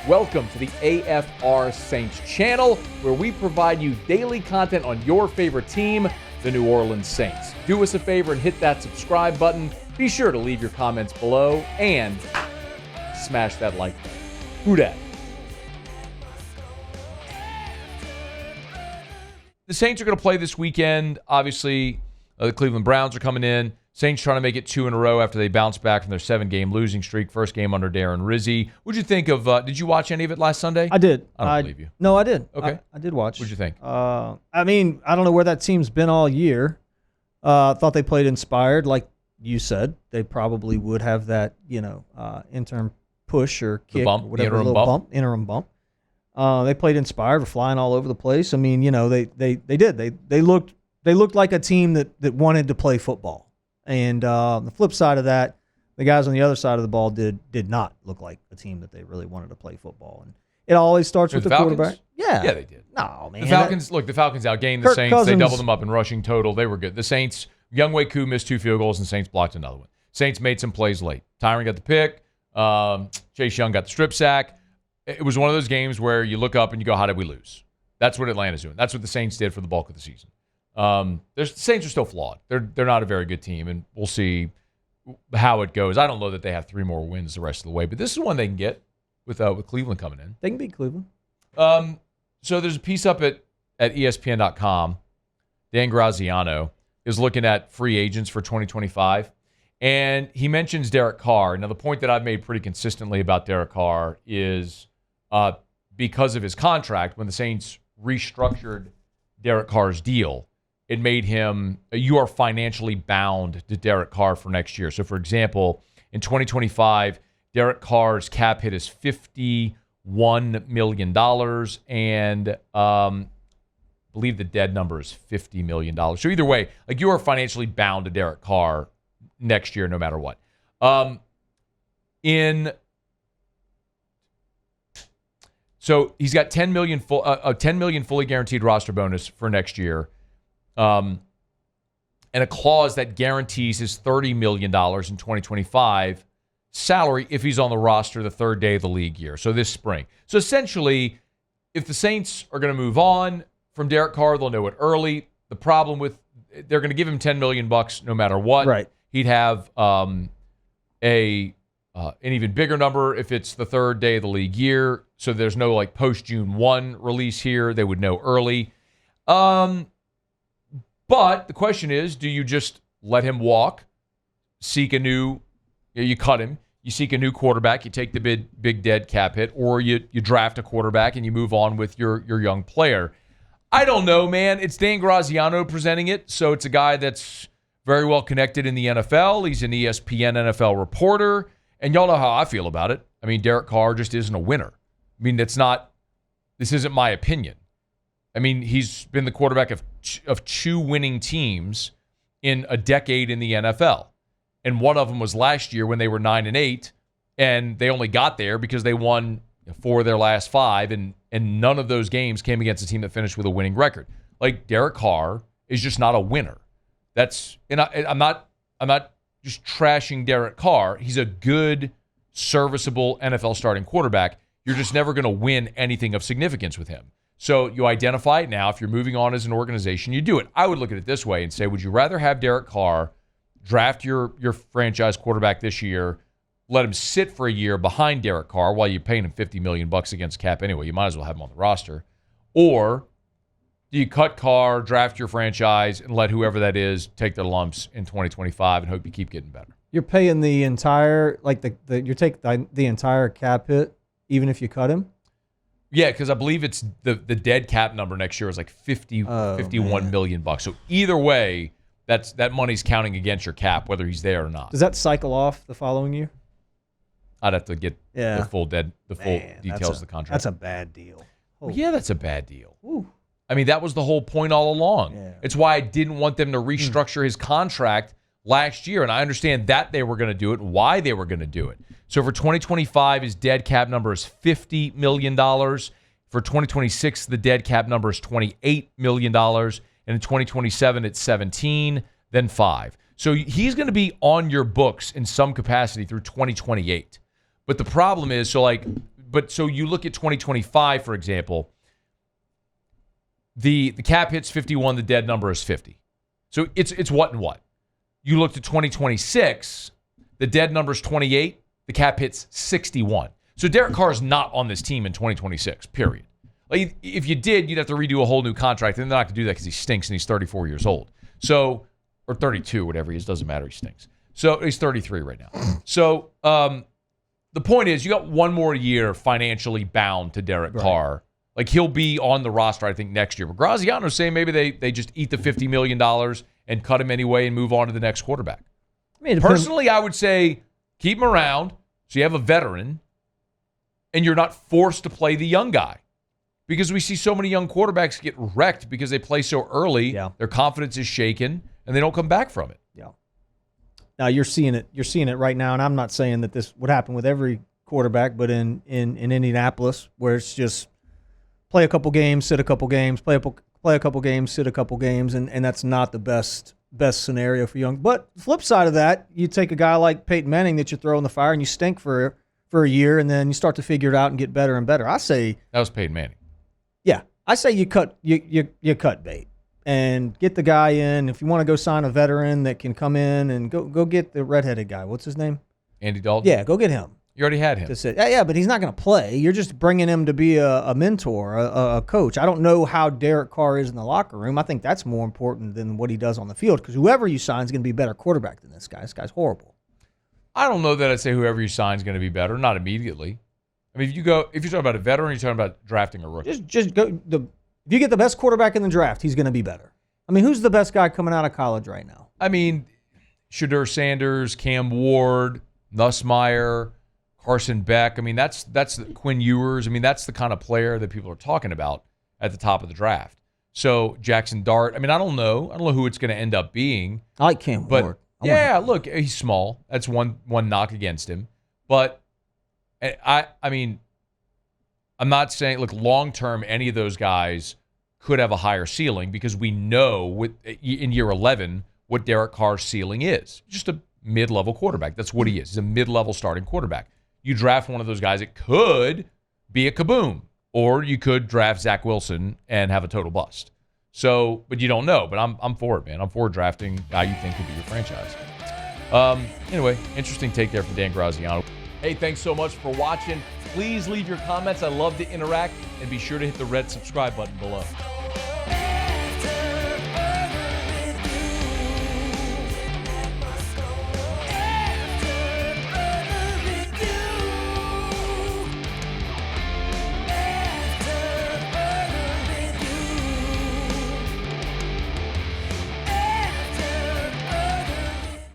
Welcome to the AFR Saints channel, where we provide you daily content on your favorite team, the New Orleans Saints. Do us a favor and hit that subscribe button. Be sure to leave your comments below and smash that like button. Who dat? The Saints are going to play this weekend. Obviously, the Cleveland Browns are coming in. Saints trying to make it 2 in a row after they bounced back from their 7-game losing streak. First game under Darren Rizzi. What'd you think of, did you watch any of it last Sunday? I did. I don't believe you. No, I did. Okay. I did watch. What'd you think? I mean, I don't know where that team's been all year. Thought they played inspired. Like you said, they probably would have that, interim push or kick, the bump, or whatever, interim bump. They played inspired, were flying all over the place. I mean, they did. They looked like a team that wanted to play football. And the flip side of that, the guys on the other side of the ball did not look like a team that they really wanted to play football. And it always starts with the quarterback. Yeah, they did. No, man. The Falcons outgained the Saints. Cousins, they doubled them up in rushing total. They were good. The Saints, Younghoe Koo missed 2 field goals, and Saints blocked another one. Saints made some plays late. Tyron got the pick. Chase Young got the strip sack. It was one of those games where you look up and you go, how did we lose? That's what Atlanta's doing. That's what the Saints did for the bulk of the season. The Saints are still flawed. They're not a very good team, and we'll see how it goes. I don't know that they have 3 more wins the rest of the way, but this is one they can get with Cleveland coming in. They can beat Cleveland. So there's a piece up at ESPN.com. Dan Graziano is looking at free agents for 2025, and he mentions Derek Carr. Now, the point that I've made pretty consistently about Derek Carr is because of his contract, when the Saints restructured Derek Carr's deal, it made him, you are financially bound to Derek Carr for next year. So, for example, in 2025, Derek Carr's cap hit is $51 million, and I believe the dead number is $50 million. So either way, you are financially bound to Derek Carr next year no matter what. So he's got $10 million fully guaranteed roster bonus for next year, and a clause that guarantees his $30 million in 2025 salary if he's on the roster the 3rd day of the league year, so this spring. So essentially, if the Saints are going to move on from Derek Carr, they'll know it early. The problem with, they're going to give him $10 million no matter what. Right. He'd have an even bigger number if it's the 3rd day of the league year. So there's no post-June 1 release here. They would know early. But the question is, do you just let him walk, you cut him, you seek a new quarterback, you take the big dead cap hit, or you draft a quarterback and you move on with your young player? I don't know, man. It's Dan Graziano presenting it, so it's a guy that's very well connected in the NFL. He's an ESPN NFL reporter, and y'all know how I feel about it. I mean, Derek Carr just isn't a winner. I mean, this isn't my opinion. I mean, he's been the quarterback of 2 winning teams in a decade in the NFL. And one of them was last year when they were 9-8, and they only got there because they won 4 of their last 5, and none of those games came against a team that finished with a winning record. Derek Carr is just not a winner. I'm not just trashing Derek Carr. He's a good, serviceable NFL starting quarterback. You're just never going to win anything of significance with him. So you identify it now. If you're moving on as an organization, you do it. I would look at it this way and say, would you rather have Derek Carr draft your franchise quarterback this year, let him sit for a year behind Derek Carr while you're paying him $50 million against cap anyway? You might as well have him on the roster. Or do you cut Carr, draft your franchise, and let whoever that is take their lumps in 2025 and hope you keep getting better? You're paying the entire, you take the entire cap hit, even if you cut him? Yeah, because I believe it's the dead cap number next year is $51 million. So either way, that money's counting against your cap, whether he's there or not. Does that cycle off the following year? I'd have to get the full details of the contract. That's a bad deal. Yeah, that's a bad deal. Ooh. I mean, that was the whole point all along. Yeah. It's why I didn't want them to restructure his contract last year, and I understand that they were going to do it and why they were going to do it. So for 2025, his dead cap number is $50 million. For 2026, the dead cap number is $28 million. And in 2027, it's 17, then 5. So he's going to be on your books in some capacity through 2028. But the problem is, but so you look at 2025, for example, the cap hits 51, the dead number is 50. So it's what and what. You look to 2026, the dead number is 28, the cap hits 61. So Derek Carr is not on this team in 2026, period. Like, if you did, you'd have to redo a whole new contract, and they're not going to do that because he stinks and he's 34 years old. So, or 32, whatever he is, doesn't matter, he stinks. So he's 33 right now. So the point is, you got one more year financially bound to Derek Carr. Like, he'll be on the roster, I think, next year. But Graziano's saying maybe they just eat the $50 million and cut him anyway and move on to the next quarterback. I mean, personally, I would say keep him around so you have a veteran and you're not forced to play the young guy. Because we see so many young quarterbacks get wrecked because they play so early, their confidence is shaken, and they don't come back from it. Yeah. Now you're seeing it. You're seeing it right now, and I'm not saying that this would happen with every quarterback, but in Indianapolis, where it's just play a couple games, sit a couple games, play a couple games, sit a couple games, and that's not the best scenario for young. But the flip side of that, you take a guy like Peyton Manning that you throw in the fire and you stink for a year, and then you start to figure it out and get better and better. I say that was Peyton Manning. Yeah, I say you cut bait and get the guy in. If you want to go sign a veteran that can come in and go get the redheaded guy. What's his name? Andy Dalton? Yeah, go get him. You already had him. Yeah, but he's not going to play. You're just bringing him to be a mentor, a coach. I don't know how Derek Carr is in the locker room. I think that's more important than what he does on the field because whoever you sign is going to be a better quarterback than this guy. This guy's horrible. I don't know that I'd say whoever you sign is going to be better. Not immediately. I mean, if you're talking about a veteran, you're talking about drafting a rookie. Just go. If you get the best quarterback in the draft, he's going to be better. I mean, who's the best guy coming out of college right now? I mean, Shadur Sanders, Cam Ward, Nussmeier, Carson Beck. I mean, that's the Quinn Ewers. I mean, that's the kind of player that people are talking about at the top of the draft. So Jackson Dart. I mean, I don't know who it's going to end up being. I like Cam Ward. Yeah, look, he's small. That's one knock against him. But I mean, I'm not saying, look, long-term, any of those guys could have a higher ceiling because we know in year 11 what Derek Carr's ceiling is. Just a mid-level quarterback. That's what he is. He's a mid-level starting quarterback. You draft one of those guys, it could be a kaboom. Or you could draft Zach Wilson and have a total bust. So, but you don't know. But I'm for it, man. I'm for drafting a guy you think could be your franchise. Anyway, interesting take there from Dan Graziano. Hey, thanks so much for watching. Please leave your comments. I love to interact. And be sure to hit the red subscribe button below.